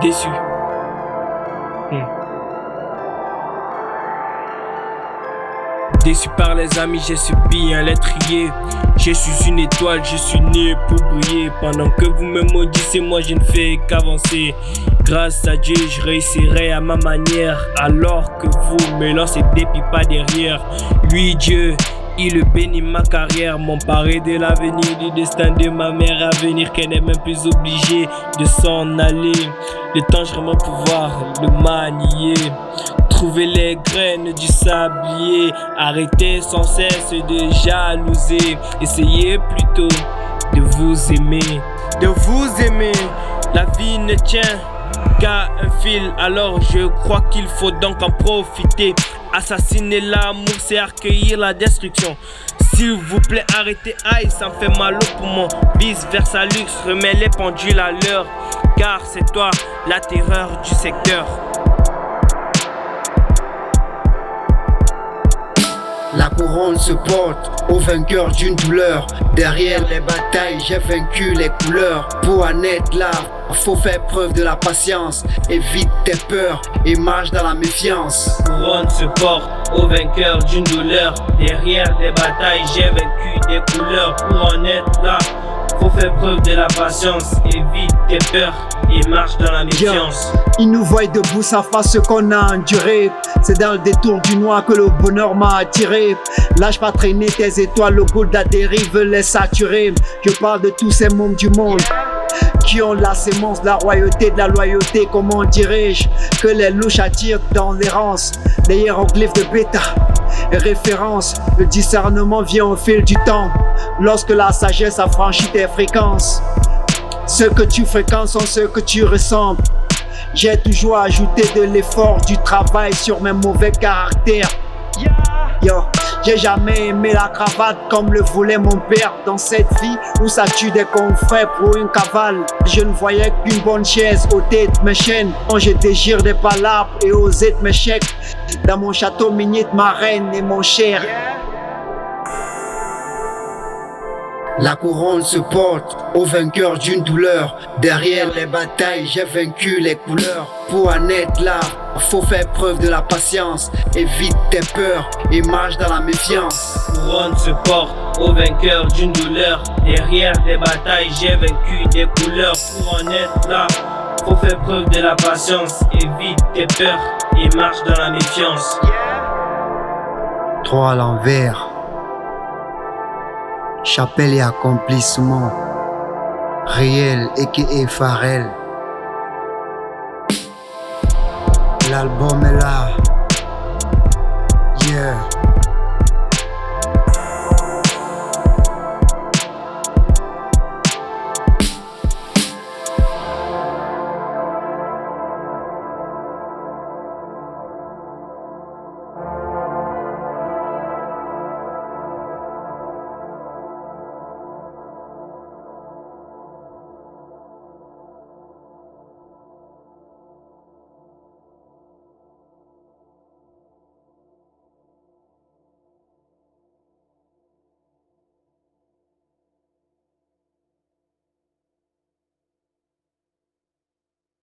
Déçu. Déçu par les amis, j'ai subi un lettrier. Je suis une étoile, je suis né pour briller. Pendant que vous me maudissez, moi je ne fais qu'avancer. Grâce à Dieu, je réussirai à ma manière. Alors que vous me lancez des pipas derrière. Lui, Dieu, il bénit ma carrière, mon pari de l'avenir, du destin de ma mère à venir, qu'elle n'est même plus obligée de s'en aller. Le temps, je mon pouvoir le manier. Trouver les graines du sablier, arrêtez sans cesse de jalouser. Essayez plutôt de vous aimer, de vous aimer. La vie ne tient qu'à un fil, alors je crois qu'il faut donc en profiter. Assassiner l'amour, c'est accueillir la destruction. S'il vous plaît, arrêtez, aïe, ça me fait mal au poumon. Vice versa luxe, remets les pendules à l'heure. Car c'est toi la terreur du secteur. La couronne se porte au vainqueur d'une douleur. Derrière les batailles, j'ai vaincu les couleurs. Pour en être là, faut faire preuve de la patience. Évite tes peurs et marche dans la méfiance. Couronne se porte au vainqueur d'une douleur. Derrière des batailles, j'ai vaincu des couleurs. Pour en être là, faut faire preuve de la patience. Évite tes peurs et marche dans la méfiance. Ils nous voient debout, savent pas ce qu'on a enduré. C'est dans le détour du noir que le bonheur m'a attiré. Lâche pas traîner tes étoiles, le goût de la dérive les saturer. Je parle de tous ces membres du monde qui ont la sémence de la royauté, de la loyauté. Comment dirais-je que les louches attirent dans l'errance. Les hiéroglyphes de bêta et référence. Le discernement vient au fil du temps, lorsque la sagesse a franchi tes fréquences. Ceux que tu fréquentes sont ceux que tu ressens. J'ai toujours ajouté de l'effort, du travail sur mes mauvais caractères. Yo, j'ai jamais aimé la cravate comme le voulait mon père. Dans cette vie où ça tue des confrères pour une cavale, je ne voyais qu'une bonne chaise ôter de mes chaînes. Quand je dégire des palabres et oser de mes chèques. Dans mon château minier de ma reine et mon cher. La couronne se porte au vainqueur d'une douleur. Derrière les batailles, j'ai vaincu les couleurs. Pour en être là, faut faire preuve de la patience. Évite tes peurs et marche dans la méfiance. Couronne se porte au vainqueur d'une douleur. Derrière des batailles, j'ai vaincu des couleurs. Pour en être là, faut faire preuve de la patience. Évite tes peurs et marche dans la méfiance. 3 à l'envers. Chapelle et accomplissement. Réel et Pharrell. L'album est là. Yeah.